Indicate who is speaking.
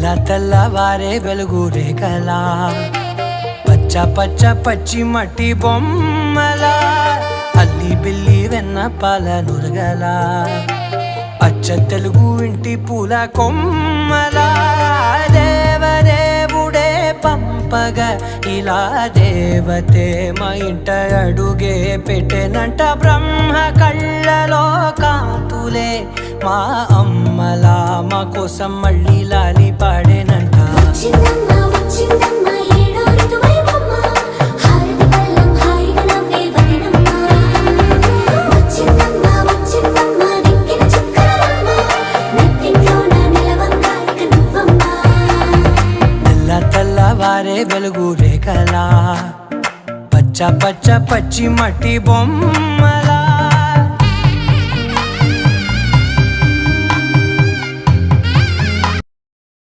Speaker 1: తెల్లవారే వెలుగు రేఖలా పచ్చ పచ్చ పచ్చి మట్టి బొమ్మలా అల్లి బిల్లి వెన్న పాల నురగలా అచ్చ తెలుగు ఇంటి పూల కొమ్మలా దేవదేవుడే పంపగా ఇలా దేవతే మా ఇంట అడుగే పెట్టెనంట బ్రహ్మ కళ్ళలో కాంతులే మా అమ్మలా మా కోసం మళ్ళీ లాలి పాడేనంట తెల్లవారే వెలుగు రేఖలా పచ్చ పచ్చ పచ్చి మట్టి బొమ్మ